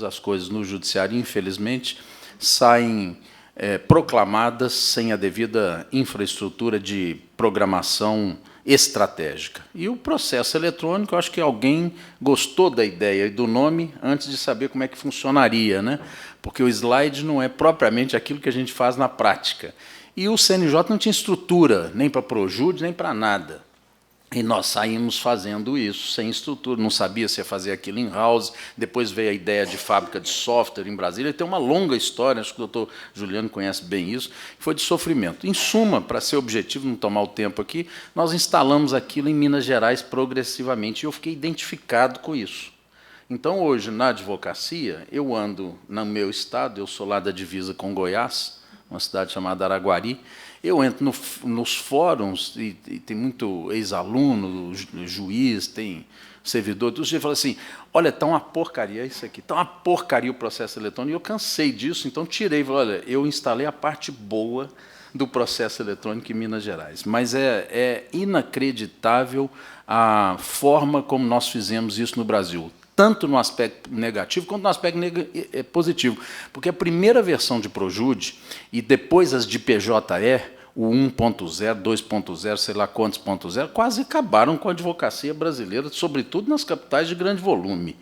as coisas no judiciário, infelizmente, saem proclamadas sem a devida infraestrutura de programação estratégica. E o processo eletrônico, eu acho que alguém gostou da ideia e do nome antes de saber como é que funcionaria, né? Porque o slide não é propriamente aquilo que a gente faz na prática. E o CNJ não tinha estrutura, nem para Projude, nem para nada. E nós saímos fazendo isso, sem estrutura, não sabia se ia fazer aquilo in-house, depois veio a ideia de fábrica de software em Brasília, e tem uma longa história, acho que o doutor Juliano conhece bem isso, foi de sofrimento. Em suma, para ser objetivo, não tomar o tempo aqui, nós instalamos aquilo em Minas Gerais progressivamente, e eu fiquei identificado com isso. Então, hoje, na advocacia, eu ando no meu estado, eu sou lá da divisa com Goiás, uma cidade chamada Araguari. Eu entro nos fóruns, e tem muito ex-aluno, juiz, tem servidor, todo dia fala assim, olha, está uma porcaria isso aqui, está uma porcaria o processo eletrônico, e eu cansei disso, então tirei, falei, olha, eu instalei a parte boa do processo eletrônico em Minas Gerais, mas é inacreditável a forma como nós fizemos isso no Brasil, tanto no aspecto negativo quanto no aspecto positivo. Porque a primeira versão de Projude, e depois as de PJE, o 1.0, 2.0, sei lá quantos ponto 0, quase acabaram com a advocacia brasileira, sobretudo nas capitais de grande volume.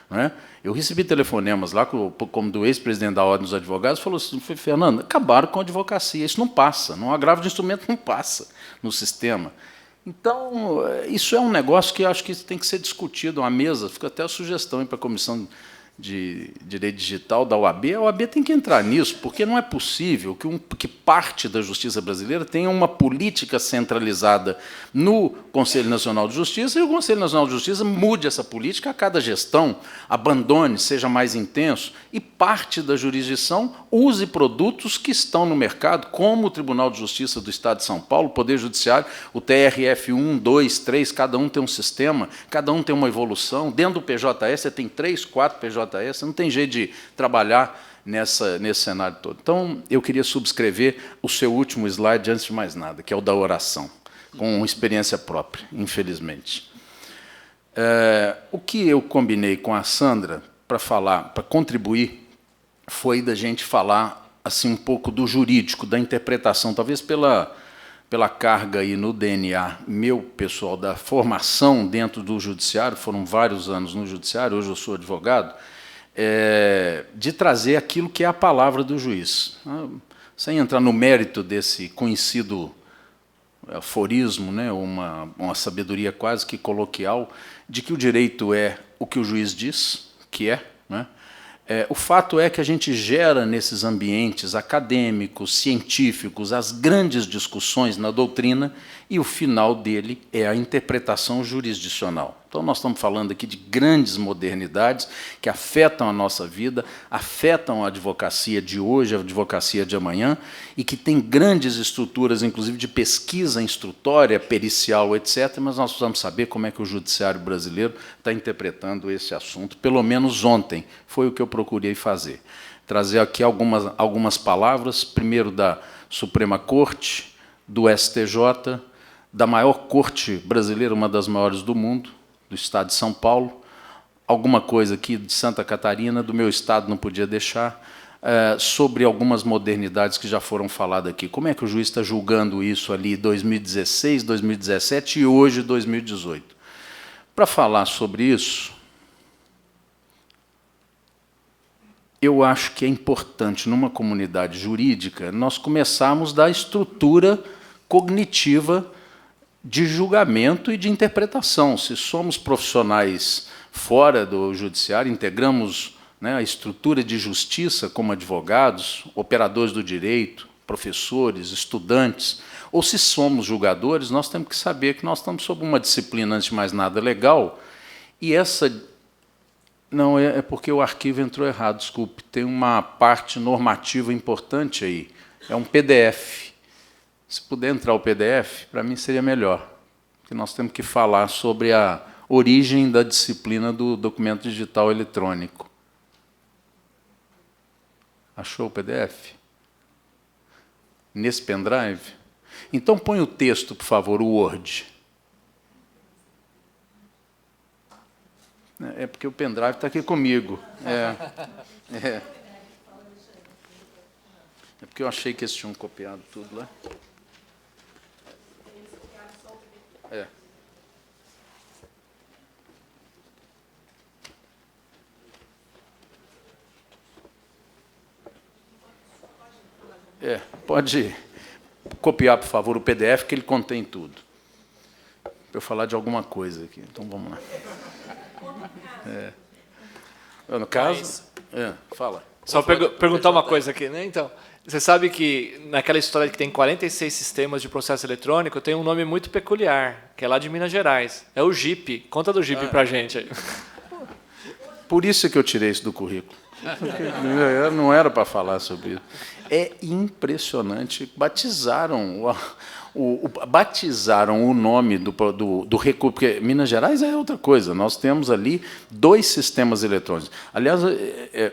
Né? Eu recebi telefonemas lá, como do ex-presidente da Ordem dos Advogados, falou assim, Fernando, acabaram com a advocacia, isso não passa, não agravo de instrumento não passa no sistema. Então, isso é um negócio que eu acho que tem que ser discutido à mesa, fica até a sugestão para a Comissão de Direito Digital da OAB, a OAB tem que entrar nisso, porque não é possível que parte da justiça brasileira tenha uma política centralizada no Conselho Nacional de Justiça e o Conselho Nacional de Justiça mude essa política a cada gestão, abandone, seja mais intenso, e parte da jurisdição use produtos que estão no mercado, como o Tribunal de Justiça do Estado de São Paulo, o Poder Judiciário, o TRF1, 2, 3, cada um tem um sistema, cada um tem uma evolução. Dentro do PJS, você tem 3, 4 PJS, não tem jeito de trabalhar nesse cenário todo. Então, eu queria subscrever o seu último slide, antes de mais nada, que é o da oração, com experiência própria, infelizmente. O que eu combinei com a Sandra para contribuir, foi da gente falar assim, um pouco do jurídico, da interpretação, talvez pela carga aí no DNA meu, pessoal, da formação dentro do judiciário, foram vários anos no judiciário, hoje eu sou advogado, de trazer aquilo que é a palavra do juiz. Sem entrar no mérito desse conhecido aforismo, né, uma sabedoria quase que coloquial, de que o direito é o que o juiz diz, que é, né? O fato é que a gente gera nesses ambientes acadêmicos, científicos, as grandes discussões na doutrina, e o final dele é a interpretação jurisdicional. Então, nós estamos falando aqui de grandes modernidades que afetam a nossa vida, afetam a advocacia de hoje, a advocacia de amanhã, e que tem grandes estruturas, inclusive de pesquisa instrutória, pericial, etc., mas nós precisamos saber como é que o judiciário brasileiro está interpretando esse assunto. Pelo menos ontem foi o que eu procurei fazer. Trazer aqui algumas palavras, primeiro da Suprema Corte, do STJ, da maior corte brasileira, uma das maiores do mundo, do estado de São Paulo, alguma coisa aqui de Santa Catarina, do meu estado não podia deixar, sobre algumas modernidades que já foram faladas aqui. Como é que o juiz está julgando isso ali 2016, 2017 e hoje 2018? Para falar sobre isso, eu acho que é importante, numa comunidade jurídica, nós começarmos da estrutura cognitiva de julgamento e de interpretação. Se somos profissionais fora do judiciário, integramos, né, a estrutura de justiça como advogados, operadores do direito, professores, estudantes, ou se somos julgadores, nós temos que saber que nós estamos sob uma disciplina, antes de mais nada, legal, e essa... Não, é porque o arquivo entrou errado, desculpe, tem uma parte normativa importante aí, é um PDF. Se puder entrar o PDF, para mim seria melhor, porque nós temos que falar sobre a origem da disciplina do documento digital eletrônico. Achou o PDF? Nesse pendrive? Então, põe o texto, por favor, o Word. É porque o pendrive está aqui comigo. É porque eu achei que eles tinham copiado tudo lá. Pode copiar, por favor, o PDF, que ele contém tudo. Para eu falar de alguma coisa aqui. Então, vamos lá. No caso... fala. Só perguntar uma coisa aqui, né? Então, você sabe que naquela história que tem 46 sistemas de processo eletrônico, tem um nome muito peculiar, que é lá de Minas Gerais. É o JIP. Conta do JIP para a gente aí. Por isso que eu tirei isso do currículo. Não era para falar sobre isso. É impressionante. Batizaram o nome do recurso, porque Minas Gerais é outra coisa. Nós temos ali 2 sistemas eletrônicos. Aliás,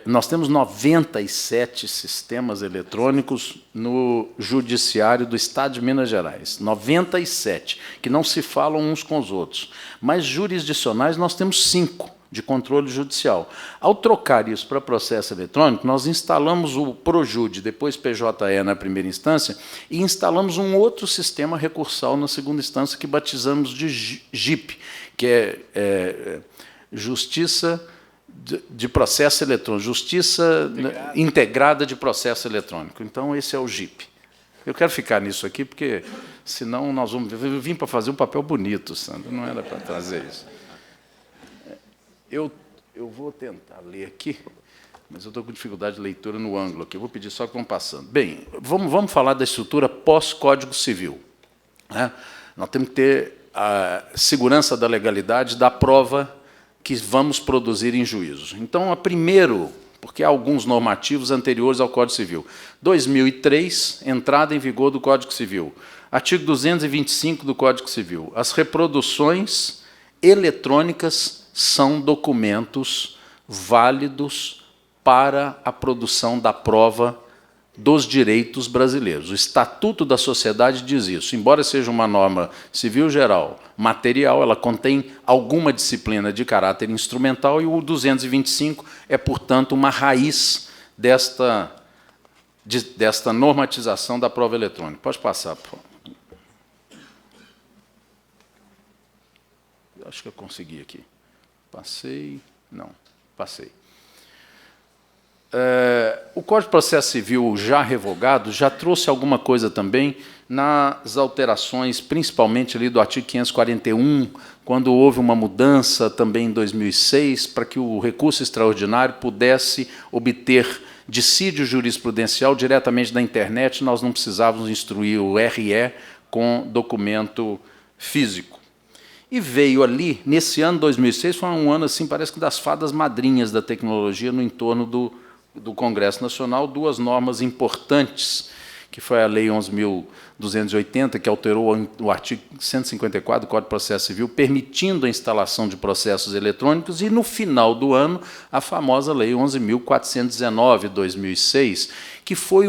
nós temos 97 sistemas eletrônicos no Judiciário do Estado de Minas Gerais. 97, que não se falam uns com os outros. Mas jurisdicionais nós temos 5. De controle judicial. Ao trocar isso para processo eletrônico, nós instalamos o Projude, depois PJE na primeira instância, e instalamos um outro sistema recursal na segunda instância, que batizamos de JIP, que é Justiça de Processo Eletrônico, Justiça Integrada de Processo Eletrônico. Então, esse é o JIP. Eu quero ficar nisso aqui, porque, senão, nós vamos... Eu vim para fazer um papel bonito, Sandra, não era para trazer isso. Eu vou tentar ler aqui, mas eu estou com dificuldade de leitura no ângulo aqui. Eu vou pedir só que vão passando. Bem, vamos falar da estrutura pós-Código Civil. Né? Nós temos que ter a segurança da legalidade da prova que vamos produzir em juízo. Então, primeiro, porque há alguns normativos anteriores ao Código Civil. 2003, entrada em vigor do Código Civil. Artigo 225 do Código Civil. As reproduções eletrônicas são documentos válidos para a produção da prova dos direitos brasileiros. O Estatuto da Sociedade diz isso. Embora seja uma norma civil geral, material, ela contém alguma disciplina de caráter instrumental, e o 225 é, portanto, uma raiz desta normatização da prova eletrônica. Pode passar, por favor. Acho que eu consegui aqui. Passei. Não, passei. O Código de Processo Civil já revogado já trouxe alguma coisa também nas alterações, principalmente ali do artigo 541, quando houve uma mudança também em 2006, para que o recurso extraordinário pudesse obter dissídio jurisprudencial diretamente da internet, nós não precisávamos instruir o RE com documento físico. E veio ali, nesse ano 2006, foi um ano, assim, parece que das fadas madrinhas da tecnologia no entorno do Congresso Nacional, 2 normas importantes, que foi a Lei 11.280, que alterou o artigo 154 do Código de Processo Civil, permitindo a instalação de processos eletrônicos, e, no final do ano, a famosa Lei 11.419, de 2006, que foi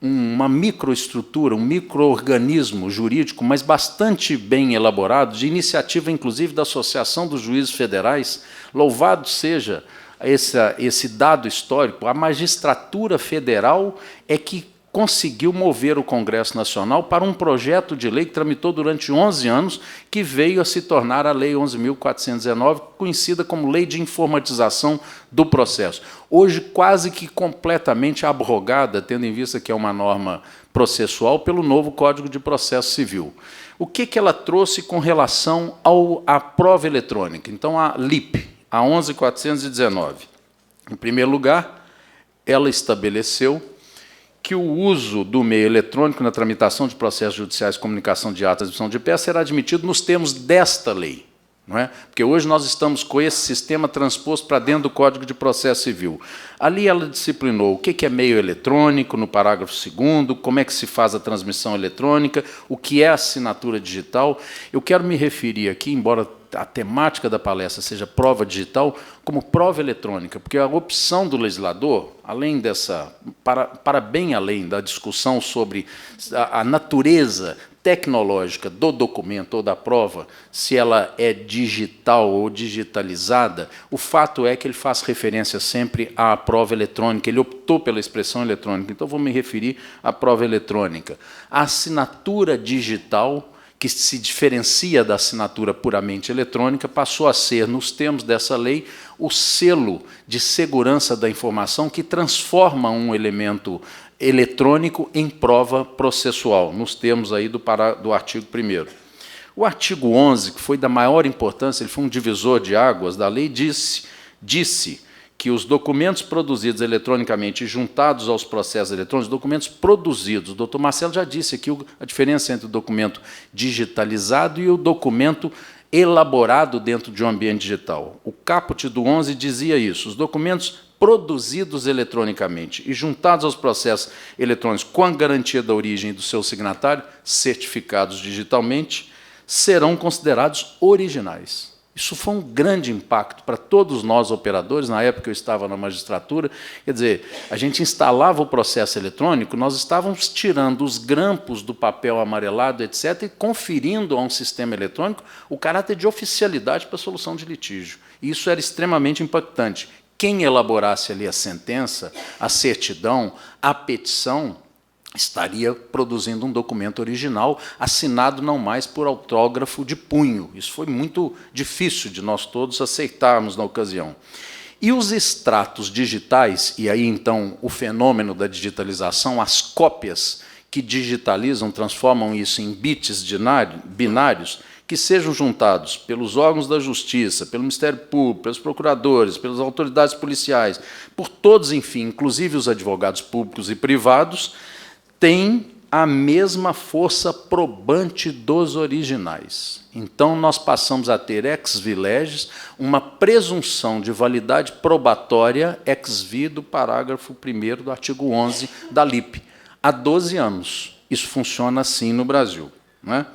uma microestrutura, um microorganismo jurídico, mas bastante bem elaborado, de iniciativa, inclusive, da Associação dos Juízes Federais. Louvado seja esse dado histórico. A magistratura federal é que conseguiu mover o Congresso Nacional para um projeto de lei que tramitou durante 11 anos, que veio a se tornar a Lei 11.419, conhecida como Lei de Informatização do Processo. Hoje, quase que completamente abrogada, tendo em vista que é uma norma processual, pelo novo Código de Processo Civil. O que ela trouxe com relação à prova eletrônica? Então, a LIP, a 11.419. Em primeiro lugar, ela estabeleceu que o uso do meio eletrônico na tramitação de processos judiciais, comunicação de atos e exibição de peças será admitido nos termos desta lei. Não é? Porque hoje nós estamos com esse sistema transposto para dentro do Código de Processo Civil. Ali ela disciplinou o que é meio eletrônico, no parágrafo 2º, como é que se faz a transmissão eletrônica, o que é assinatura digital. Eu quero me referir aqui, embora a temática da palestra seja prova digital, como prova eletrônica, porque a opção do legislador, além dessa, para bem além da discussão sobre a natureza tecnológica do documento ou da prova, se ela é digital ou digitalizada, o fato é que ele faz referência sempre à prova eletrônica. Ele optou pela expressão eletrônica, então vou me referir à prova eletrônica. A assinatura digital, que se diferencia da assinatura puramente eletrônica, passou a ser, nos termos dessa lei, o selo de segurança da informação que transforma um elemento eletrônico em prova processual, nos termos aí do artigo 1º. O artigo 11, que foi da maior importância, ele foi um divisor de águas da lei, disse que os documentos produzidos eletronicamente e juntados aos processos eletrônicos, documentos produzidos, o doutor Marcelo já disse aqui a diferença entre o documento digitalizado e o documento elaborado dentro de um ambiente digital. O caput do 11 dizia isso: os documentos produzidos eletronicamente e juntados aos processos eletrônicos com a garantia da origem do seu signatário, certificados digitalmente, serão considerados originais. Isso foi um grande impacto para todos nós operadores. Na época eu estava na magistratura, quer dizer, a gente instalava o processo eletrônico, nós estávamos tirando os grampos do papel amarelado, etc., e conferindo a um sistema eletrônico o caráter de oficialidade para a solução de litígio. E isso era extremamente impactante. Quem elaborasse ali a sentença, a certidão, a petição, estaria produzindo um documento original, assinado não mais por autógrafo de punho. Isso foi muito difícil de nós todos aceitarmos na ocasião. E os extratos digitais, e aí então o fenômeno da digitalização, as cópias que digitalizam, transformam isso em bits binários, que sejam juntados pelos órgãos da Justiça, pelo Ministério Público, pelos procuradores, pelas autoridades policiais, por todos, enfim, inclusive os advogados públicos e privados, tem a mesma força probante dos originais. Então, nós passamos a ter ex vi leges, uma presunção de validade probatória ex vi do parágrafo 1º do artigo 11 da LIP. Há 12 anos. Isso funciona assim no Brasil, não é?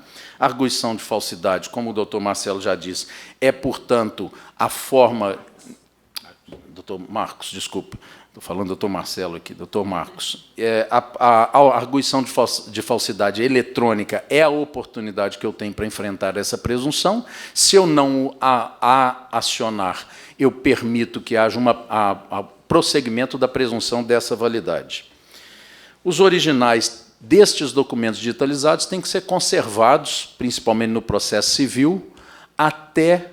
A arguição de falsidade, como o doutor Marcelo já disse, é, portanto, a forma... Doutor Marcos, desculpa. Estou falando do doutor Marcelo aqui, doutor Marcos. A arguição de falsidade eletrônica é a oportunidade que eu tenho para enfrentar essa presunção. Se eu não a acionar, eu permito que haja prosseguimento da presunção dessa validade. Os originais destes documentos digitalizados têm que ser conservados, principalmente no processo civil, até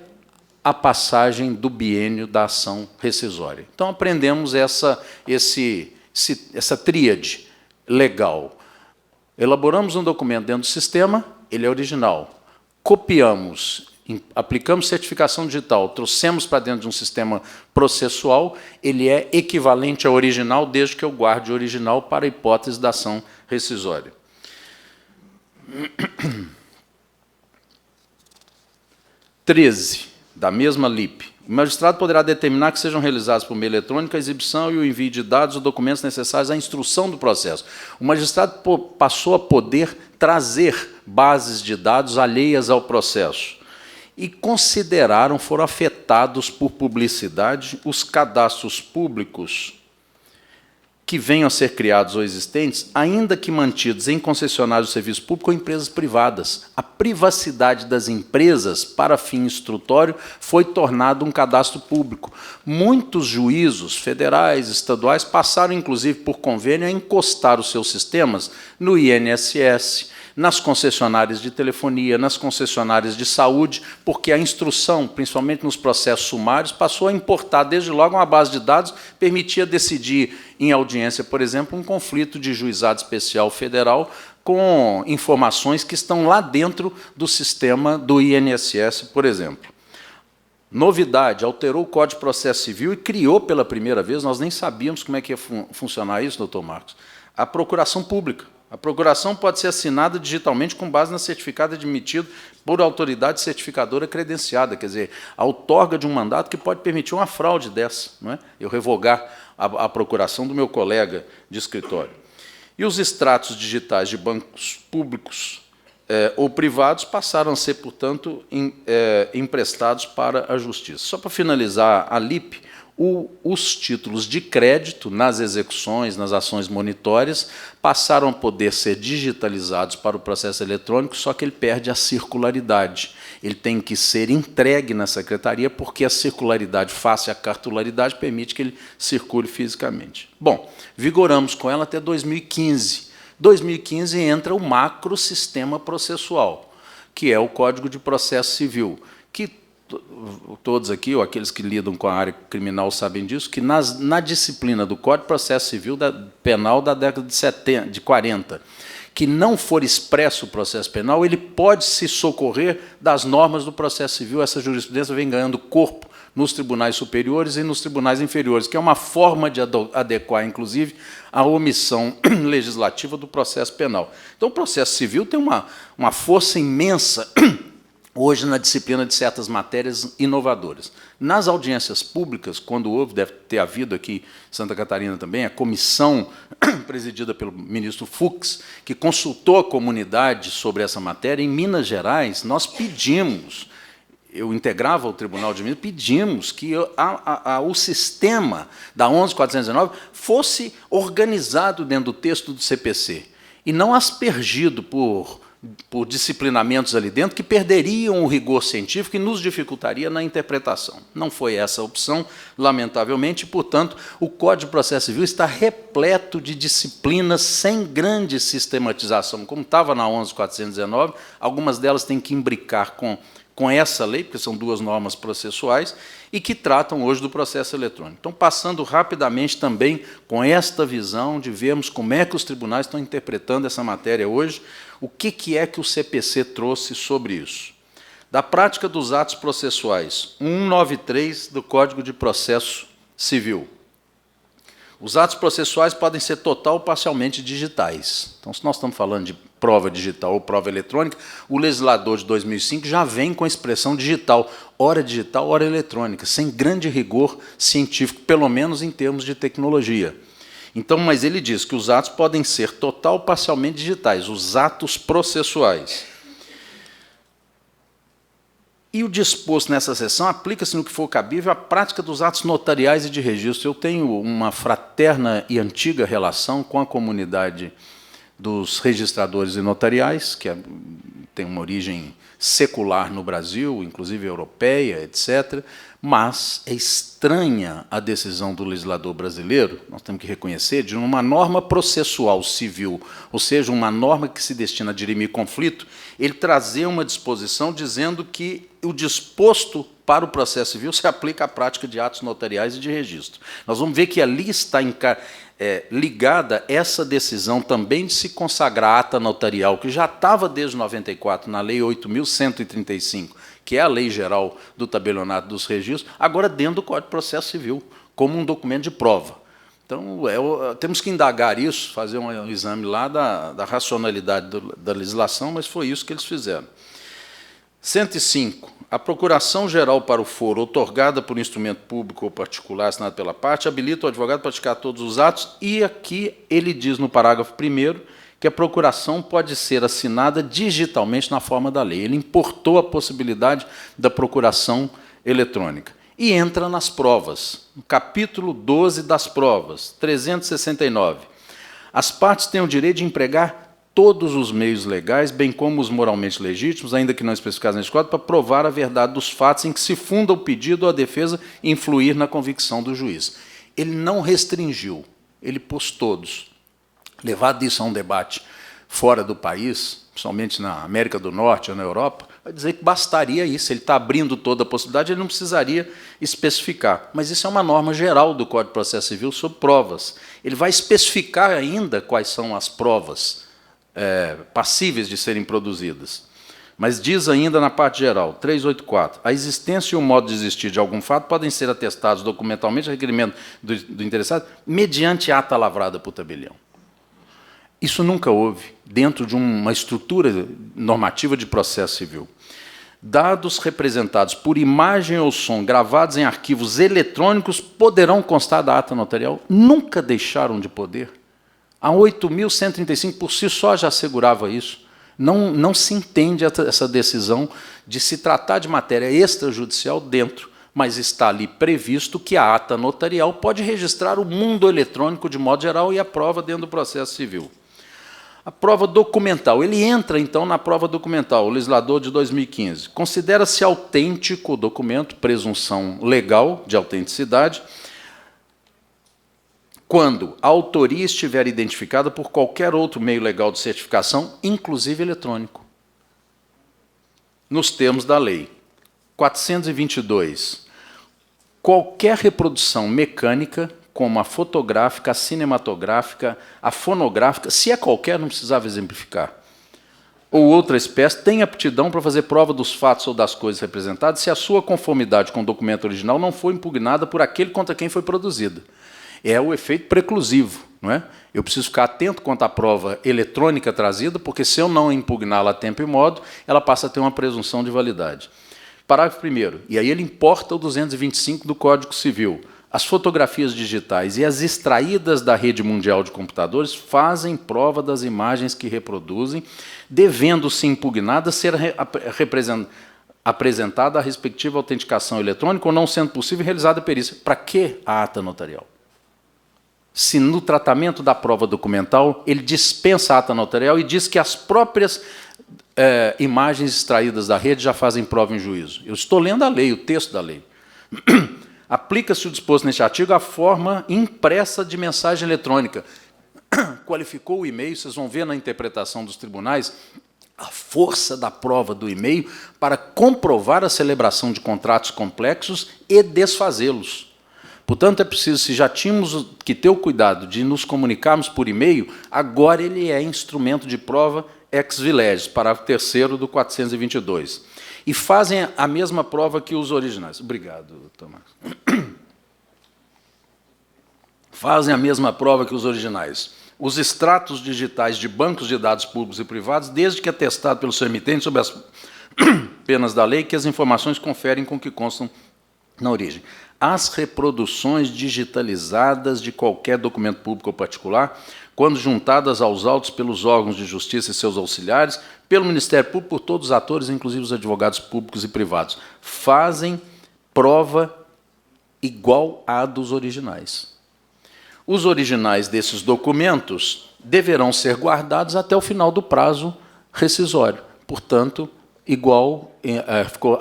a passagem do biênio da ação rescisória. Então, aprendemos essa tríade legal. Elaboramos um documento dentro do sistema, ele é original. Copiamos, aplicamos certificação digital, trouxemos para dentro de um sistema processual, ele é equivalente ao original, desde que eu guarde o original para a hipótese da ação rescisória. 13. Da mesma LIP. O magistrado poderá determinar que sejam realizados por meio eletrônico a exibição e o envio de dados ou documentos necessários à instrução do processo. O magistrado passou a poder trazer bases de dados alheias ao processo e foram afetados por publicidade os cadastros públicos que venham a ser criados ou existentes, ainda que mantidos em concessionários de serviço público ou empresas privadas. A privacidade das empresas para fim instrutório foi tornado um cadastro público. Muitos juízos federais, estaduais, passaram, inclusive, por convênio, a encostar os seus sistemas no INSS, nas concessionárias de telefonia, nas concessionárias de saúde, porque a instrução, principalmente nos processos sumários, passou a importar, desde logo, uma base de dados que permitia decidir em audiência, por exemplo, um conflito de juizado especial federal com informações que estão lá dentro do sistema do INSS, por exemplo. Novidade, alterou o Código de Processo Civil e criou pela primeira vez, nós nem sabíamos como é que ia funcionar isso, doutor Marcos, a procuração pública. A procuração pode ser assinada digitalmente com base na certificado admitido por autoridade certificadora credenciada, quer dizer, a outorga de um mandato que pode permitir uma fraude dessa, não é? Eu revogar a procuração do meu colega de escritório. E os extratos digitais de bancos públicos ou privados passaram a ser, portanto, emprestados para a Justiça. Só para finalizar a LIP, os títulos de crédito nas execuções, nas ações monitórias, passaram a poder ser digitalizados para o processo eletrônico, só que ele perde a circularidade. Ele tem que ser entregue na secretaria, porque a circularidade face à cartularidade permite que ele circule fisicamente. Bom, vigoramos com ela até 2015. 2015 entra o macrosistema processual, que é o Código de Processo Civil, que todos aqui, ou aqueles que lidam com a área criminal sabem disso, que na disciplina do Código de Processo Civil penal da década de 40, que não for expresso o processo penal, ele pode se socorrer das normas do processo civil. Essa jurisprudência vem ganhando corpo nos tribunais superiores e nos tribunais inferiores, que é uma forma de adequar, inclusive, a omissão legislativa do processo penal. Então, o processo civil tem uma força imensa hoje na disciplina de certas matérias inovadoras. Nas audiências públicas, quando houve, deve ter havido aqui em Santa Catarina também, a comissão presidida pelo ministro Fux, que consultou a comunidade sobre essa matéria, em Minas Gerais, nós pedimos, eu integrava o Tribunal de Minas, pedimos que o sistema da 11.419 fosse organizado dentro do texto do CPC, e não aspergido por disciplinamentos ali dentro que perderiam o rigor científico e nos dificultaria na interpretação. Não foi essa a opção, lamentavelmente, e, portanto, o Código de Processo Civil está repleto de disciplinas sem grande sistematização, como estava na 11.419, algumas delas têm que imbricar com essa lei, porque são duas normas processuais, e que tratam hoje do processo eletrônico. Então, passando rapidamente também com esta visão de vermos como é que os tribunais estão interpretando essa matéria hoje, o que é que o CPC trouxe sobre isso? Da prática dos atos processuais, 193 do Código de Processo Civil. Os atos processuais podem ser total ou parcialmente digitais. Então, se nós estamos falando de prova digital ou prova eletrônica, o legislador de 2005 já vem com a expressão digital, ora eletrônica, sem grande rigor científico, pelo menos em termos de tecnologia. Então, mas ele diz que os atos podem ser total ou parcialmente digitais, os atos processuais. E o disposto nessa seção aplica-se no que for cabível à prática dos atos notariais e de registro. Eu tenho uma fraterna e antiga relação com a comunidade dos registradores e notariais, que tem uma origem secular no Brasil, inclusive europeia, etc., mas é estranha a decisão do legislador brasileiro, nós temos que reconhecer, de uma norma processual civil, ou seja, uma norma que se destina a dirimir conflito, ele trazer uma disposição dizendo que o disposto para o processo civil se aplica à prática de atos notariais e de registro. Nós vamos ver que ali está ligada essa decisão também de se consagrar a ata notarial, que já estava desde 94 na Lei 8.135, que é a lei geral do tabelionato dos registros, agora dentro do Código de Processo Civil, como um documento de prova. Então, temos que indagar isso, fazer um exame lá da racionalidade da legislação, mas foi isso que eles fizeram. 105. A procuração geral para o foro, outorgada por instrumento público ou particular, assinado pela parte, habilita o advogado a praticar todos os atos, e aqui ele diz no parágrafo 1º que a procuração pode ser assinada digitalmente na forma da lei. Ele importou a possibilidade da procuração eletrônica. E entra nas provas. No capítulo 12 das provas, 369. As partes têm o direito de empregar todos os meios legais, bem como os moralmente legítimos, ainda que não especificados neste código, para provar a verdade dos fatos em que se funda o pedido ou a defesa e influir na convicção do juiz. Ele não restringiu, ele pôs todos. Levado isso a um debate fora do país, principalmente na América do Norte ou na Europa, vai dizer que bastaria isso. Ele está abrindo toda a possibilidade, ele não precisaria especificar. Mas isso é uma norma geral do Código de Processo Civil sobre provas. Ele vai especificar ainda quais são as provas passíveis de serem produzidas. Mas diz ainda na parte geral, 384, a existência e o modo de existir de algum fato podem ser atestados documentalmente a requerimento do interessado mediante ata lavrada por tabelião. Isso nunca houve dentro de uma estrutura normativa de processo civil. Dados representados por imagem ou som gravados em arquivos eletrônicos poderão constar da ata notarial? Nunca deixaram de poder. A 8.135 por si só já assegurava isso. Não se entende essa decisão de se tratar de matéria extrajudicial dentro mas está ali previsto que a ata notarial pode registrar o mundo eletrônico de modo geral e a prova dentro do processo civil. A prova documental. Ele entra, então, na prova documental, o legislador de 2015. Considera-se autêntico o documento, presunção legal de autenticidade, quando a autoria estiver identificada por qualquer outro meio legal de certificação, inclusive eletrônico, nos termos da lei. 422. Qualquer reprodução mecânica, como a fotográfica, a cinematográfica, a fonográfica, se é qualquer, não precisava exemplificar, ou outra espécie, tem aptidão para fazer prova dos fatos ou das coisas representadas se a sua conformidade com o documento original não for impugnada por aquele contra quem foi produzida. É o efeito preclusivo, não é? Eu preciso ficar atento quanto à prova eletrônica trazida, porque se eu não impugná-la a tempo e modo, ela passa a ter uma presunção de validade. Parágrafo 1º, e aí ele importa o 225 do Código Civil. As fotografias digitais e as extraídas da rede mundial de computadores fazem prova das imagens que reproduzem, devendo-se impugnada ser apresentada a respectiva autenticação eletrônica ou, não sendo possível, realizada a perícia. Para que a ata notarial? Se no tratamento da prova documental ele dispensa a ata notarial e diz que as próprias imagens extraídas da rede já fazem prova em juízo. Eu estou lendo a lei, o texto da lei. Aplica-se o disposto neste artigo à forma impressa de mensagem eletrônica. Qualificou o e-mail, vocês vão ver na interpretação dos tribunais, a força da prova do e-mail para comprovar a celebração de contratos complexos e desfazê-los. Portanto, é preciso, se já tínhamos que ter o cuidado de nos comunicarmos por e-mail, agora ele é instrumento de prova ex vileges, parágrafo 3º do 422. E fazem a mesma prova que os originais. Obrigado, Tomás. Fazem a mesma prova que os originais. Os extratos digitais de bancos de dados públicos e privados, desde que atestado pelo seu emitente sob as penas da lei, que as informações conferem com o que constam na origem. As reproduções digitalizadas de qualquer documento público ou particular, quando juntadas aos autos pelos órgãos de justiça e seus auxiliares, pelo Ministério Público, por todos os atores, inclusive os advogados públicos e privados, fazem prova igual à dos originais. Os originais desses documentos deverão ser guardados até o final do prazo rescisório. Portanto, ficou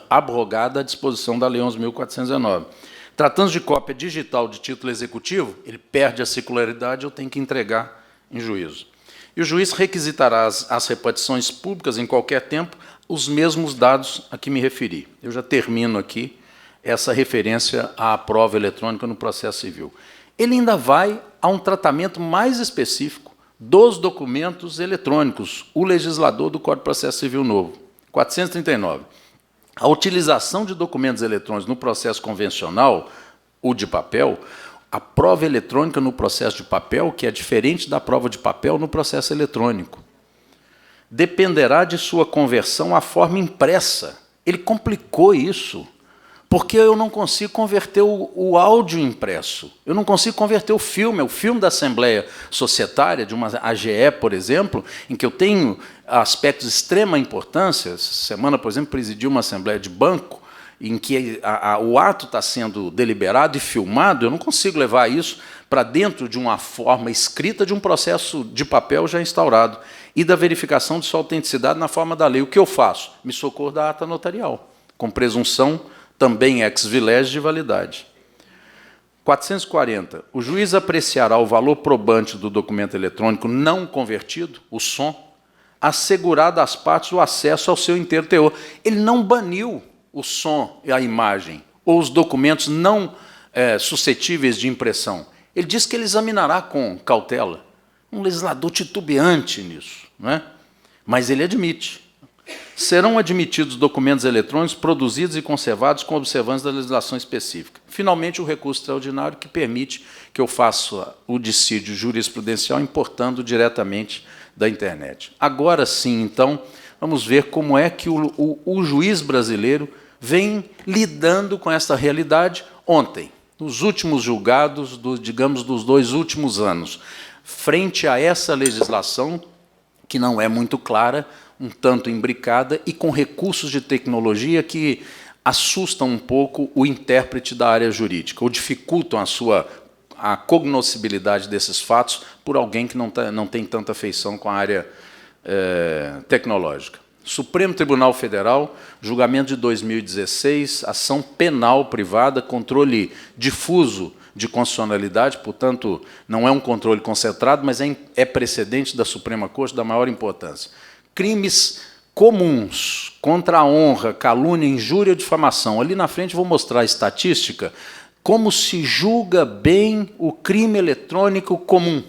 abrogada a disposição da Lei 11.419. Tratando de cópia digital de título executivo, ele perde a circularidade, eu tenho que entregar em juízo. E o juiz requisitará às repartições públicas, em qualquer tempo, os mesmos dados a que me referi. Eu já termino aqui essa referência à prova eletrônica no processo civil. Ele ainda vai a um tratamento mais específico dos documentos eletrônicos, o legislador do Código de Processo Civil Novo, 439. A utilização de documentos eletrônicos no processo convencional, o de papel, a prova eletrônica no processo de papel, que é diferente da prova de papel no processo eletrônico, dependerá de sua conversão à forma impressa. Ele complicou isso, porque eu não consigo converter o áudio impresso, eu não consigo converter o filme da Assembleia Societária, de uma AGE, por exemplo, em que eu tenho aspectos de extrema importância. Essa semana, por exemplo, presidi uma Assembleia de banco, em que o ato está sendo deliberado e filmado, eu não consigo levar isso para dentro de uma forma escrita de um processo de papel já instaurado, e da verificação de sua autenticidade na forma da lei. O que eu faço? Me socorro da ata notarial, com presunção também ex vileges de validade. 440. O juiz apreciará o valor probante do documento eletrônico não convertido, o som, assegurado às partes o acesso ao seu inteiro teor. Ele não baniu o som e a imagem, ou os documentos não suscetíveis de impressão. Ele diz que ele examinará com cautela. Um legislador titubeante nisso, não é? Mas ele admite. Serão admitidos documentos eletrônicos produzidos e conservados com observância da legislação específica. Finalmente, o recurso extraordinário, que permite que eu faça o dissídio jurisprudencial importando diretamente da internet. Agora sim, então, vamos ver como é que o juiz brasileiro vem lidando com essa realidade ontem, nos últimos julgados, digamos, dos 2 últimos anos, frente a essa legislação, que não é muito clara, um tanto imbricada, e com recursos de tecnologia que assustam um pouco o intérprete da área jurídica, ou dificultam a cognoscibilidade desses fatos por alguém que não tem tanta afeição com a área tecnológica. Supremo Tribunal Federal, julgamento de 2016, ação penal privada, controle difuso de constitucionalidade, portanto, não é um controle concentrado, mas é precedente da Suprema Corte da maior importância. Crimes comuns contra a honra, calúnia, injúria ou difamação. Ali na frente vou mostrar a estatística, como se julga bem o crime eletrônico comum,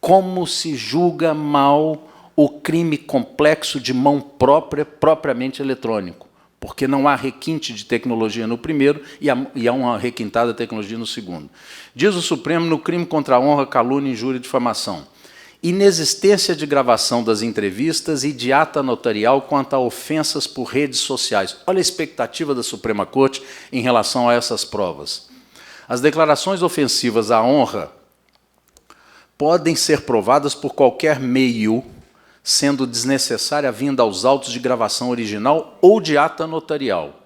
como se julga mal o crime complexo de mão própria, propriamente eletrônico, porque não há requinte de tecnologia no primeiro e há uma requintada tecnologia no segundo. Diz o Supremo, no crime contra a honra, calúnia, injúria e difamação, inexistência de gravação das entrevistas e de ata notarial quanto a ofensas por redes sociais. Olha a expectativa da Suprema Corte em relação a essas provas. As declarações ofensivas à honra podem ser provadas por qualquer meio, sendo desnecessária a vinda aos autos de gravação original ou de ata notarial.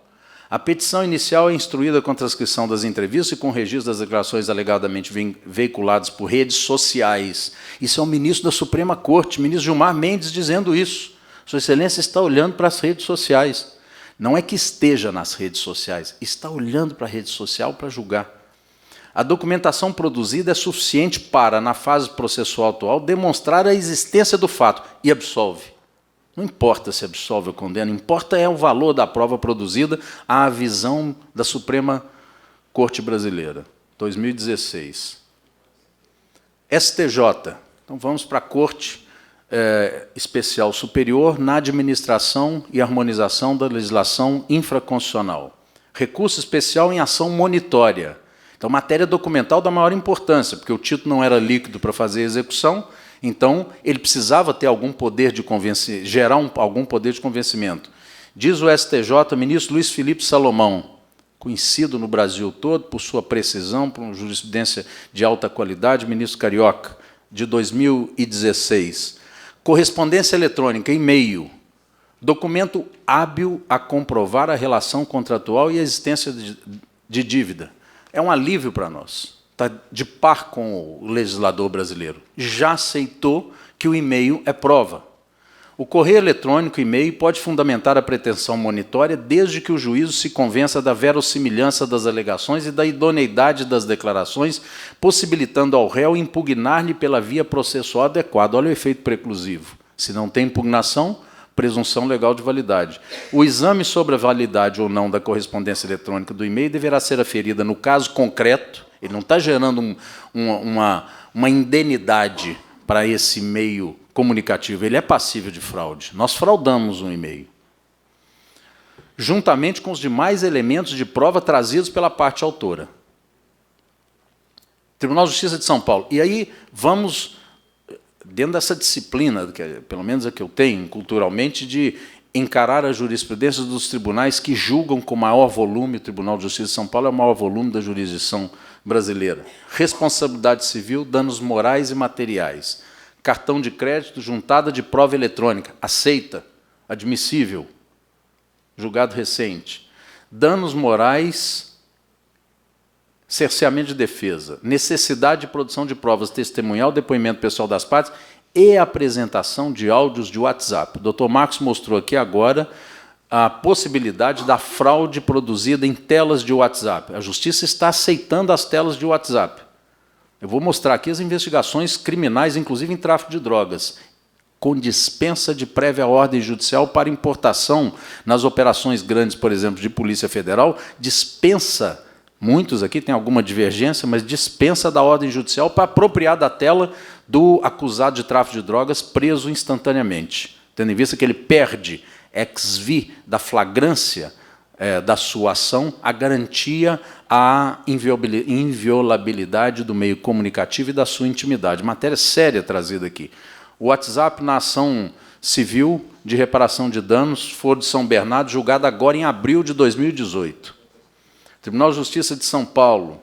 A petição inicial é instruída com a transcrição das entrevistas e com o registro das declarações alegadamente veiculadas por redes sociais. Isso é o ministro da Suprema Corte, o ministro Gilmar Mendes, dizendo isso. Sua Excelência está olhando para as redes sociais. Não é que esteja nas redes sociais, está olhando para a rede social para julgar. A documentação produzida é suficiente para, na fase processual atual, demonstrar a existência do fato e absolve. Não importa se absolve ou condena, importa é o valor da prova produzida à visão da Suprema Corte Brasileira, 2016. STJ. Então vamos para a Corte Especial Superior na administração e harmonização da legislação infraconstitucional. Recurso especial em ação monitória. Então, matéria documental da maior importância, porque o título não era líquido para fazer a execução, então ele precisava ter algum poder de convencimento, gerar algum poder de convencimento. Diz o STJ, ministro Luiz Felipe Salomão, conhecido no Brasil todo por sua precisão, por uma jurisprudência de alta qualidade, ministro Carioca, de 2016. Correspondência eletrônica, e-mail, documento hábil a comprovar a relação contratual e a existência de dívida. É um alívio para nós, está de par com o legislador brasileiro. Já aceitou que o e-mail é prova. O correio eletrônico e-mail pode fundamentar a pretensão monitória desde que o juízo se convença da verossimilhança das alegações e da idoneidade das declarações, possibilitando ao réu impugnar-lhe pela via processual adequada. Olha o efeito preclusivo. Se não tem impugnação, presunção legal de validade. O exame sobre a validade ou não da correspondência eletrônica do e-mail deverá ser aferida no caso concreto. Ele não está gerando uma indenidade para esse meio comunicativo. Ele é passível de fraude. Nós fraudamos um e-mail. Juntamente com os demais elementos de prova trazidos pela parte autora. Tribunal de Justiça de São Paulo. E aí vamos, dentro dessa disciplina, que pelo menos a que eu tenho culturalmente, de encarar a jurisprudência dos tribunais que julgam com maior volume, o Tribunal de Justiça de São Paulo é o maior volume da jurisdição brasileira. Responsabilidade civil, danos morais e materiais. Cartão de crédito, juntada de prova eletrônica, aceita, admissível, julgado recente. Danos morais, cerceamento de defesa, necessidade de produção de provas testemunhal, depoimento pessoal das partes e apresentação de áudios de WhatsApp. O Dr. Marcos mostrou aqui agora a possibilidade da fraude produzida em telas de WhatsApp. A Justiça está aceitando as telas de WhatsApp. Eu vou mostrar aqui as investigações criminais, inclusive em tráfico de drogas, com dispensa de prévia ordem judicial para importação nas operações grandes, por exemplo, de Polícia Federal, dispensa. Muitos aqui têm alguma divergência, mas dispensa da ordem judicial para apropriar da tela do acusado de tráfico de drogas preso instantaneamente, tendo em vista que ele perde ex vi da flagrância da sua ação a garantia à inviolabilidade do meio comunicativo e da sua intimidade. Matéria séria trazida aqui. O WhatsApp na ação civil de reparação de danos, Foro de São Bernardo, julgada agora em abril de 2018. Tribunal de Justiça de São Paulo,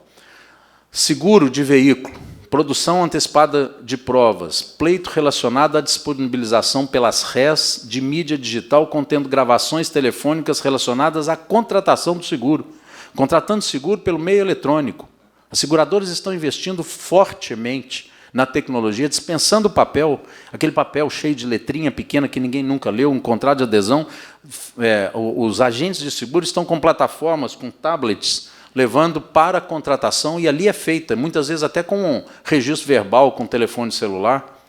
seguro de veículo, produção antecipada de provas, pleito relacionado à disponibilização pelas RES de mídia digital contendo gravações telefônicas relacionadas à contratação do seguro, contratando seguro pelo meio eletrônico. As seguradoras estão investindo fortemente na tecnologia, dispensando o papel, aquele papel cheio de letrinha pequena que ninguém nunca leu, um contrato de adesão. Os agentes de seguro estão com plataformas, com tablets, levando para a contratação, e ali é feita, muitas vezes até com um registro verbal, com telefone celular.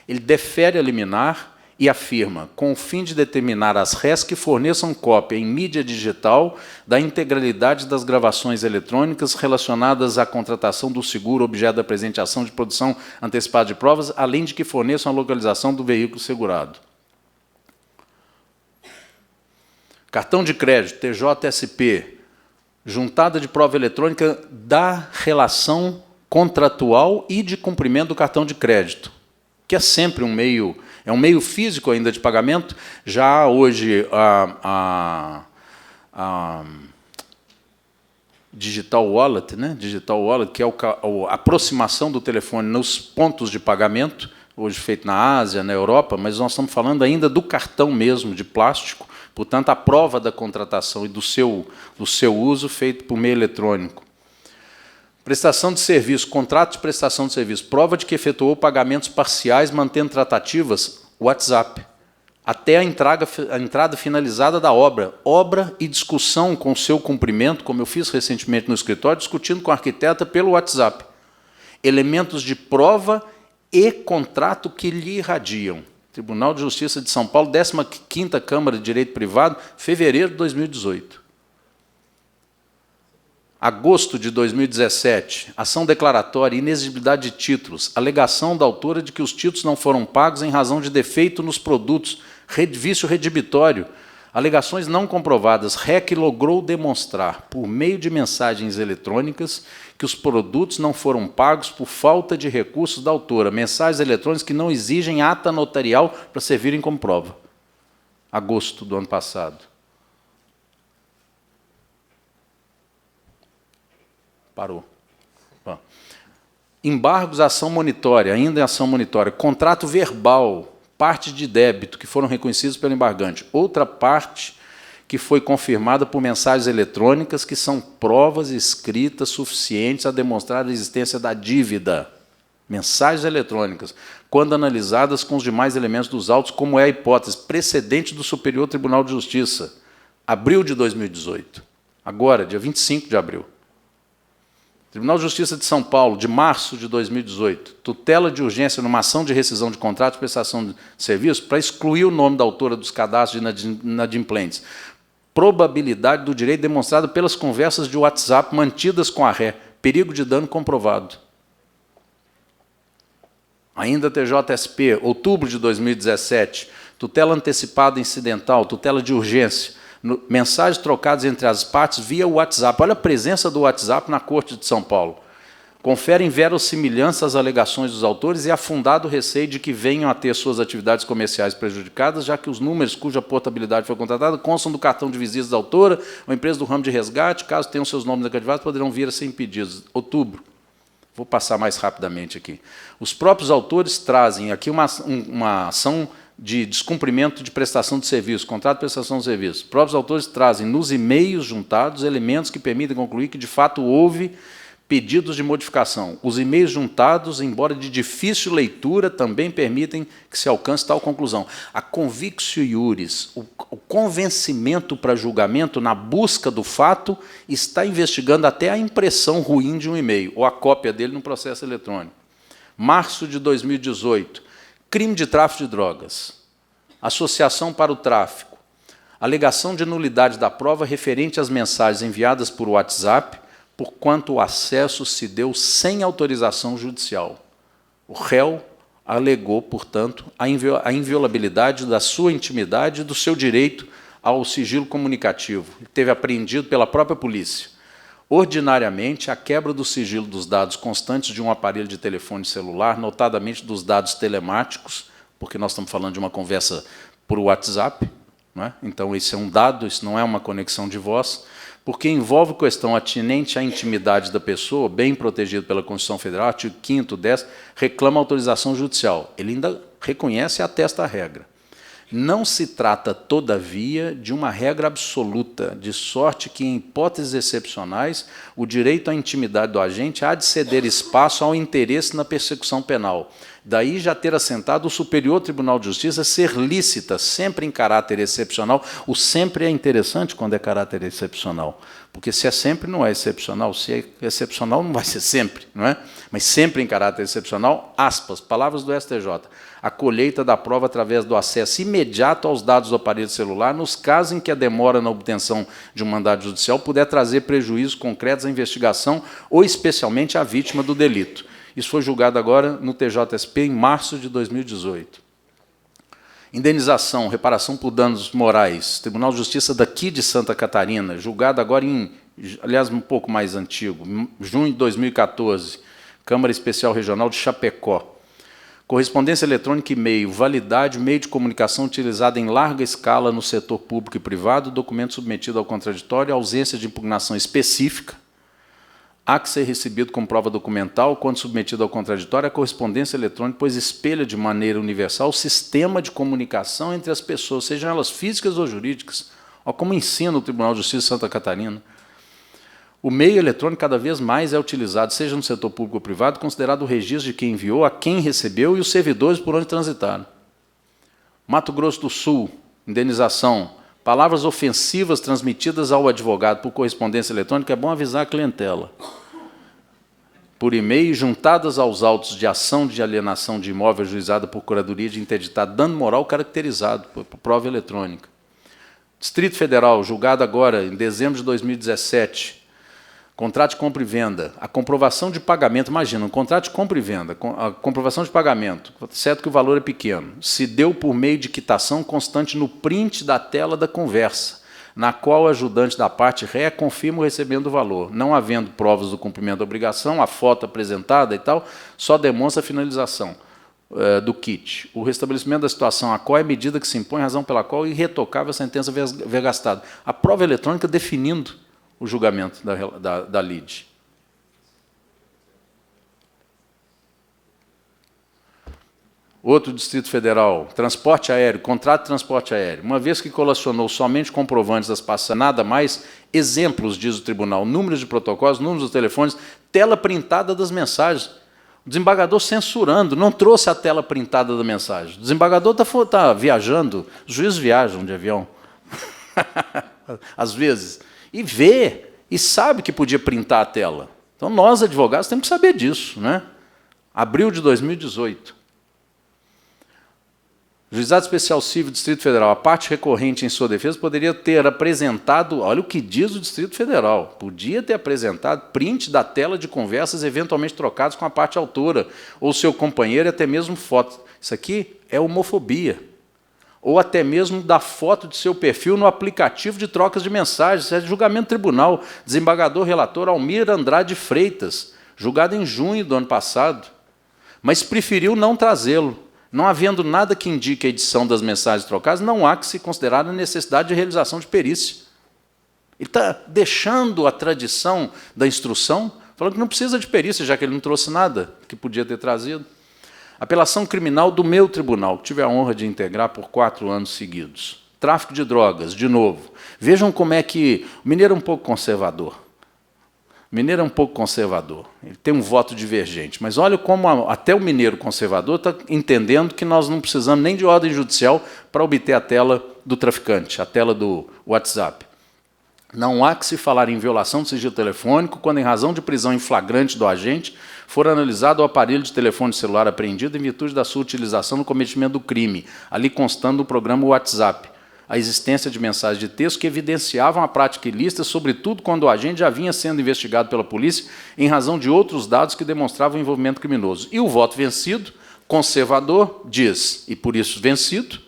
Ele defere a liminar e afirma, com o fim de determinar as RES que forneçam cópia em mídia digital da integralidade das gravações eletrônicas relacionadas à contratação do seguro objeto da presente ação de produção antecipada de provas, além de que forneçam a localização do veículo segurado. Cartão de crédito, TJSP, juntada de prova eletrônica da relação contratual e de cumprimento do cartão de crédito, que é sempre um meio físico ainda de pagamento. Já hoje a Digital Wallet, né? Digital Wallet, que é a aproximação do telefone nos pontos de pagamento, hoje feito na Ásia, na Europa, mas nós estamos falando ainda do cartão mesmo, de plástico, portanto, a prova da contratação e do seu uso feito por meio eletrônico. Prestação de serviço, contrato de prestação de serviço, prova de que efetuou pagamentos parciais mantendo tratativas, WhatsApp, até a entrada finalizada da obra. Obra e discussão com o seu cumprimento, como eu fiz recentemente no escritório, discutindo com a arquiteta pelo WhatsApp. Elementos de prova e contrato que lhe irradiam. Tribunal de Justiça de São Paulo, 15ª Câmara de Direito Privado, fevereiro de 2018. Agosto de 2017, ação declaratória, inexigibilidade de títulos, alegação da autora de que os títulos não foram pagos em razão de defeito nos produtos, vício redibitório, alegações não comprovadas. REC logrou demonstrar, por meio de mensagens eletrônicas, que os produtos não foram pagos por falta de recursos da autora, mensagens eletrônicas que não exigem ata notarial para servirem como prova. Agosto do ano passado. Parou. Bom. Embargos, ação monitória, ainda em ação monitória. Contrato verbal, parte de débito, que foram reconhecidos pelo embargante. Outra parte que foi confirmada por mensagens eletrônicas, que são provas escritas suficientes a demonstrar a existência da dívida. Mensagens eletrônicas, quando analisadas com os demais elementos dos autos, como é a hipótese precedente do Superior Tribunal de Justiça, abril de 2018. Agora, dia 25 de abril. Tribunal de Justiça de São Paulo, de março de 2018, tutela de urgência numa ação de rescisão de contrato de prestação de serviço para excluir o nome da autora dos cadastros de inadimplentes. Probabilidade do direito demonstrada pelas conversas de WhatsApp mantidas com a ré. Perigo de dano comprovado. Ainda TJSP, outubro de 2017, tutela antecipada incidental, tutela de urgência, mensagens trocadas entre as partes via WhatsApp. Olha a presença do WhatsApp na Corte de São Paulo. Conferem verossimilhança às alegações dos autores e afundado receio de que venham a ter suas atividades comerciais prejudicadas, já que os números cuja portabilidade foi contratada constam do cartão de visitas da autora ou empresa do ramo de resgate, caso tenham seus nomes negativados, poderão vir a ser impedidos. Outubro. Vou passar mais rapidamente aqui. Os próprios autores trazem aqui uma ação de descumprimento de prestação de serviço, contrato de prestação de serviço. Os próprios autores trazem nos e-mails juntados elementos que permitem concluir que, de fato, houve pedidos de modificação. Os e-mails juntados, embora de difícil leitura, também permitem que se alcance tal conclusão. A convictio iuris, o convencimento para julgamento na busca do fato, está investigando até a impressão ruim de um e-mail, ou a cópia dele no processo eletrônico. Março de 2018, crime de tráfico de drogas, associação para o tráfico, alegação de nulidade da prova referente às mensagens enviadas por WhatsApp, porquanto o acesso se deu sem autorização judicial. O réu alegou, portanto, a inviolabilidade da sua intimidade e do seu direito ao sigilo comunicativo. Teve apreendido pela própria polícia. Ordinariamente, a quebra do sigilo dos dados constantes de um aparelho de telefone celular, notadamente dos dados telemáticos, porque nós estamos falando de uma conversa por WhatsApp, não é? Então, isso é um dado, isso não é uma conexão de voz. porque envolve questão atinente à intimidade da pessoa, bem protegido pela Constituição Federal, artigo 5º, 10º, reclama autorização judicial. Ele ainda reconhece e atesta a regra. Não se trata, todavia, de uma regra absoluta, de sorte que, em hipóteses excepcionais, o direito à intimidade do agente há de ceder espaço ao interesse na persecução penal. Daí já ter assentado o Superior Tribunal de Justiça ser lícita, sempre em caráter excepcional. O sempre é interessante quando é caráter excepcional, porque se é sempre não é excepcional, se é excepcional não vai ser sempre, não é? Mas sempre em caráter excepcional, aspas, palavras do STJ, a colheita da prova através do acesso imediato aos dados do aparelho celular, nos casos em que a demora na obtenção de um mandado judicial puder trazer prejuízos concretos à investigação ou especialmente à vítima do delito. Isso foi julgado agora no TJSP em março de 2018. Indenização, reparação por danos morais, Tribunal de Justiça daqui de Santa Catarina, julgado agora aliás, um pouco mais antigo, junho de 2014, Câmara Especial Regional de Chapecó. Correspondência eletrônica e e-mail, validade, meio de comunicação utilizado em larga escala no setor público e privado, documento submetido ao contraditório, ausência de impugnação específica, há que ser recebido como prova documental, quando submetido ao contraditório, a correspondência eletrônica, pois espelha de maneira universal o sistema de comunicação entre as pessoas, sejam elas físicas ou jurídicas. Olha como ensina o Tribunal de Justiça de Santa Catarina. O meio eletrônico cada vez mais é utilizado, seja no setor público ou privado, considerado o registro de quem enviou, a quem recebeu e os servidores por onde transitaram. Mato Grosso do Sul, indenização. Palavras ofensivas transmitidas ao advogado por correspondência eletrônica, é bom avisar a clientela. Por e-mail, juntadas aos autos de ação de alienação de imóvel ajuizada por curadoria de interditado dano moral caracterizado por prova eletrônica. Distrito Federal, julgado agora em dezembro de 2017, contrato de compra e venda, a comprovação de pagamento, imagina, um contrato de compra e venda, a comprovação de pagamento, certo que o valor é pequeno, se deu por meio de quitação constante no print da tela da conversa, na qual o ajudante da parte ré confirma o recebimento do valor. Não havendo provas do cumprimento da obrigação, a foto apresentada e tal, só demonstra a finalização do kit. O restabelecimento da situação a qual é a medida que se impõe, razão pela qual é irretocável a sentença vergastada. A prova eletrônica definindo o julgamento da lide. Outro Distrito Federal, transporte aéreo, contrato de transporte aéreo. Uma vez que colacionou somente comprovantes das passagens, nada mais, exemplos, diz o tribunal, números de protocolos, números de telefones, tela printada das mensagens. O desembargador censurando, não trouxe a tela printada da mensagem. O desembargador está viajando, os juízes viajam de avião, às vezes, e vê, e sabe que podia printar a tela. Então, nós, advogados, temos que saber disso, né? Abril de 2018. Juizado Especial Civil do Distrito Federal, a parte recorrente em sua defesa poderia ter apresentado, olha o que diz o Distrito Federal, podia ter apresentado print da tela de conversas eventualmente trocadas com a parte autora, ou seu companheiro, e até mesmo foto. Isso aqui é homofobia. Ou até mesmo da foto de seu perfil no aplicativo de trocas de mensagens. Isso é julgamento tribunal. Desembargador relator Almir Andrade Freitas, julgado em junho do ano passado, mas preferiu não trazê-lo. Não havendo nada que indique a edição das mensagens trocadas, não há que se considerar a necessidade de realização de perícia. Ele está deixando a tradição da instrução, falando que não precisa de perícia, já que ele não trouxe nada que podia ter trazido. Apelação criminal do meu tribunal, que tive a honra de integrar por 4 anos seguidos. Tráfico de drogas, de novo. Vejam como é que o mineiro é um pouco conservador. O mineiro é um pouco conservador, ele tem um voto divergente, mas olha como até o mineiro conservador está entendendo que nós não precisamos nem de ordem judicial para obter a tela do traficante, a tela do WhatsApp. Não há que se falar em violação do sigilo telefônico quando, em razão de prisão em flagrante do agente, for analisado o aparelho de telefone celular apreendido em virtude da sua utilização no cometimento do crime, ali constando no programa WhatsApp, a existência de mensagens de texto que evidenciavam a prática ilícita, sobretudo quando o agente já vinha sendo investigado pela polícia em razão de outros dados que demonstravam envolvimento criminoso. E o voto vencido, conservador, diz, e por isso vencido,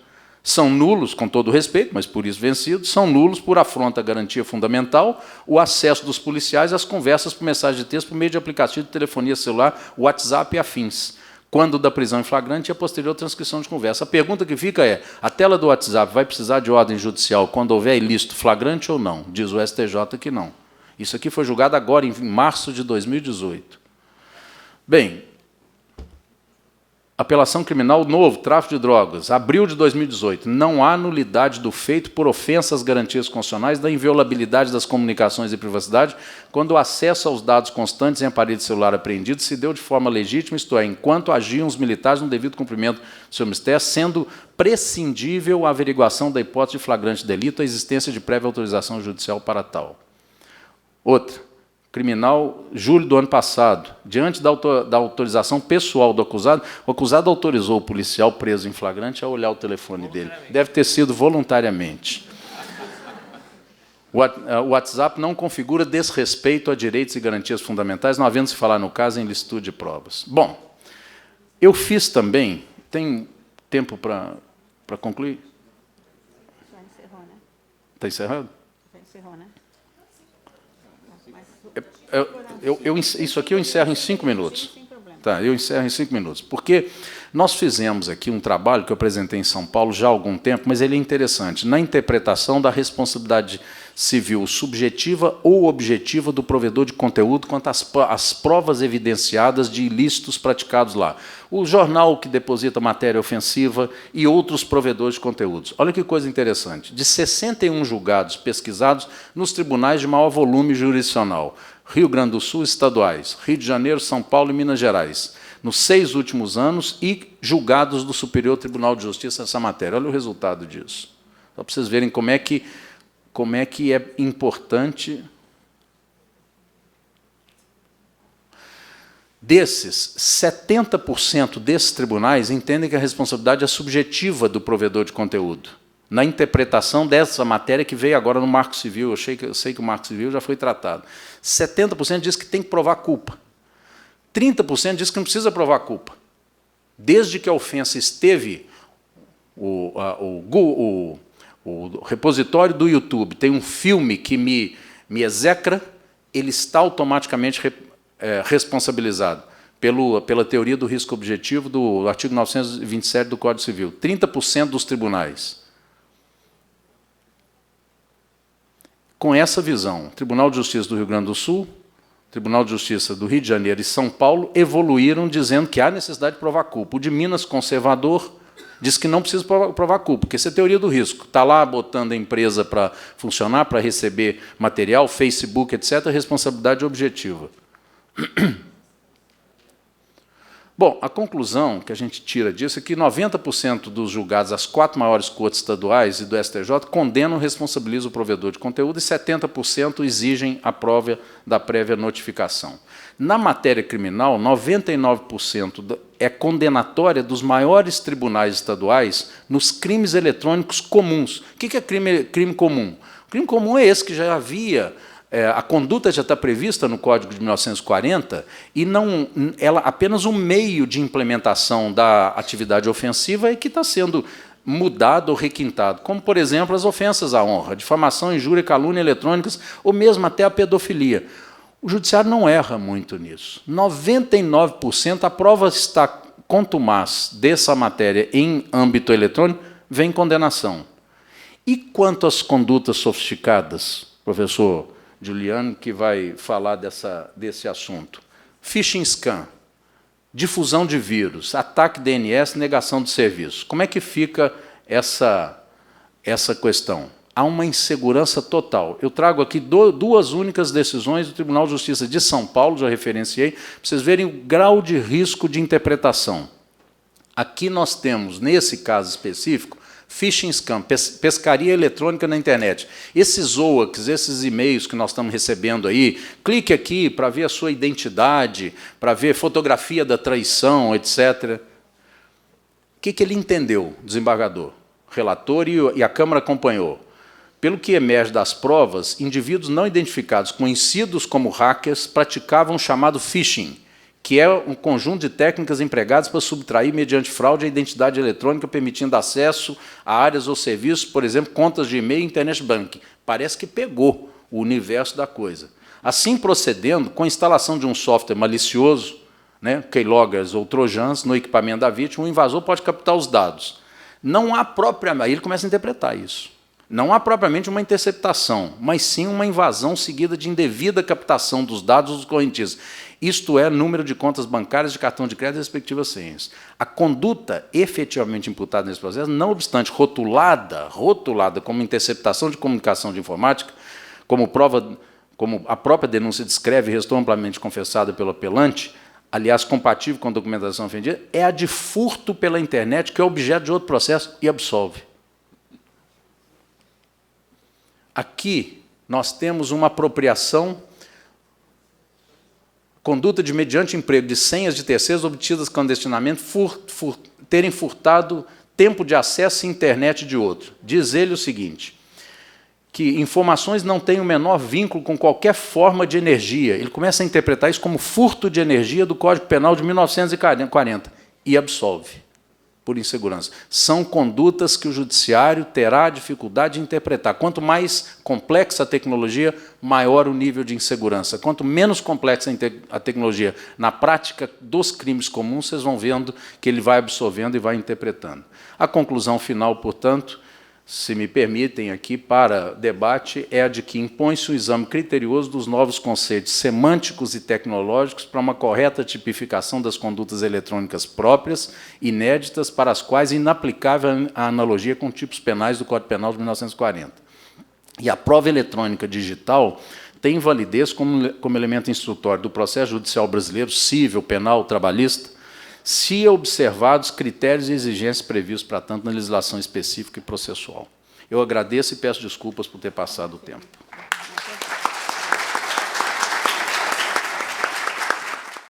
são nulos, com todo respeito, mas por isso vencidos, são nulos por afronta à garantia fundamental o acesso dos policiais às conversas por mensagem de texto por meio de aplicativo de telefonia celular, WhatsApp e afins. quando da prisão em flagrante e a posterior transcrição de conversa. A pergunta que fica é, a tela do WhatsApp vai precisar de ordem judicial quando houver ilícito flagrante ou não? Diz o STJ que não. Isso aqui foi julgado agora, em março de 2018. Bem, apelação criminal novo, tráfico de drogas, abril de 2018. Não há nulidade do feito por ofensa às garantias constitucionais da inviolabilidade das comunicações e privacidade quando o acesso aos dados constantes em aparelho celular apreendido se deu de forma legítima, isto é, enquanto agiam os militares no devido cumprimento do seu mistério, sendo prescindível a averiguação da hipótese de flagrante delito, a existência de prévia autorização judicial para tal. Outra. Criminal, julho do ano passado, diante da autorização pessoal do acusado, o acusado autorizou o policial preso em flagrante a olhar o telefone dele. Deve ter sido voluntariamente. O WhatsApp não configura desrespeito a direitos e garantias fundamentais, não havendo se falar no caso em licitude de provas. Bom, eu fiz também... Tem tempo para concluir? Já encerrou, né? Está encerrado? Já encerrou, né? Isso aqui eu encerro em 5 minutos. Tá, eu encerro em 5 minutos. Porque nós fizemos aqui um trabalho que eu apresentei em São Paulo já há algum tempo, mas ele é interessante, na interpretação da responsabilidade civil subjetiva ou objetiva do provedor de conteúdo quanto às provas evidenciadas de ilícitos praticados lá. O jornal que deposita matéria ofensiva e outros provedores de conteúdos. Olha que coisa interessante. De 61 julgados pesquisados nos tribunais de maior volume jurisdicional, Rio Grande do Sul, estaduais, Rio de Janeiro, São Paulo e Minas Gerais, nos 6 últimos anos, e julgados do Superior Tribunal de Justiça nessa matéria. Olha o resultado disso. Só para vocês verem como é que é importante. Desses, 70% desses tribunais entendem que a responsabilidade é subjetiva do provedor de conteúdo, na interpretação dessa matéria que veio agora no Marco Civil. Eu sei que o Marco Civil já foi tratado. 70% diz que tem que provar culpa. 30% diz que não precisa provar culpa. Desde que a ofensa esteve, o repositório do YouTube tem um filme que me execra, ele está automaticamente responsabilizado pela teoria do risco objetivo do artigo 927 do Código Civil. 30% dos tribunais. Com essa visão, Tribunal de Justiça do Rio Grande do Sul, Tribunal de Justiça do Rio de Janeiro e São Paulo evoluíram dizendo que há necessidade de provar culpa. O de Minas, conservador, diz que não precisa provar culpa, porque isso é teoria do risco. Está lá botando a empresa para funcionar, para receber material, Facebook, etc., responsabilidade objetiva. Bom, a conclusão que a gente tira disso é que 90% dos julgados às 4 maiores cortes estaduais e do STJ condenam e responsabilizam o provedor de conteúdo e 70% exigem a prova da prévia notificação. Na matéria criminal, 99% é condenatória dos maiores tribunais estaduais nos crimes eletrônicos comuns. O que é crime comum? O crime comum é esse que já havia... a conduta já está prevista no Código de 1940 e ela apenas um meio de implementação da atividade ofensiva é que está sendo mudado ou requintado, como, por exemplo, as ofensas à honra, difamação, injúria, calúnia eletrônicas, ou mesmo até a pedofilia. O judiciário não erra muito nisso. 99% a prova está contumaz dessa matéria em âmbito eletrônico, vem condenação. E quanto às condutas sofisticadas, professor Juliano, que vai falar desse assunto. Phishing scam, difusão de vírus, ataque DNS, negação de serviço. Como é que fica essa questão? Há uma insegurança total. Eu trago aqui duas únicas decisões do Tribunal de Justiça de São Paulo, já referenciei, para vocês verem o grau de risco de interpretação. Aqui nós temos, nesse caso específico, phishing scam, pescaria eletrônica na internet. Esses OACs, esses e-mails que nós estamos recebendo aí, clique aqui para ver a sua identidade, para ver fotografia da traição, etc. O que ele entendeu, desembargador? Relator e a Câmara acompanhou. Pelo que emerge das provas, indivíduos não identificados, conhecidos como hackers, praticavam o chamado phishing, que é um conjunto de técnicas empregadas para subtrair, mediante fraude, a identidade eletrônica, permitindo acesso a áreas ou serviços, por exemplo, contas de e-mail e internet banking. Parece que pegou o universo da coisa. Assim procedendo, com a instalação de um software malicioso, né, keyloggers ou trojans no equipamento da vítima, o invasor pode captar os dados. Não há propriamente, aí ele começa a interpretar isso. Não há propriamente uma interceptação, mas sim uma invasão seguida de indevida captação dos dados dos correntistas. Isto é, número de contas bancárias, de cartão de crédito e respectivas senhas. A conduta efetivamente imputada nesse processo, não obstante rotulada como interceptação de comunicação de informática, como a própria denúncia descreve e restou amplamente confessada pelo apelante, aliás, compatível com a documentação ofendida, é a de furto pela internet, que é objeto de outro processo e absolve. Aqui nós temos uma apropriação, conduta de mediante emprego de senhas de terceiros obtidas clandestinamente, terem furtado tempo de acesso à internet de outro. Diz ele o seguinte, que informações não têm o menor vínculo com qualquer forma de energia. Ele começa a interpretar isso como furto de energia do Código Penal de 1940 e absolve por insegurança. São condutas que o judiciário terá dificuldade de interpretar. Quanto mais complexa a tecnologia, maior o nível de insegurança. Quanto menos complexa a tecnologia na prática dos crimes comuns, vocês vão vendo que ele vai absorvendo e vai interpretando. A conclusão final, portanto, se me permitem aqui para debate, é a de que impõe-se um exame criterioso dos novos conceitos semânticos e tecnológicos para uma correta tipificação das condutas eletrônicas próprias, inéditas, para as quais é inaplicável a analogia com tipos penais do Código Penal de 1940. E a prova eletrônica digital tem validez como elemento instrutório do processo judicial brasileiro, civil, penal, trabalhista, se observados critérios e exigências previstos para tanto na legislação específica e processual. Eu agradeço e peço desculpas por ter passado o tempo.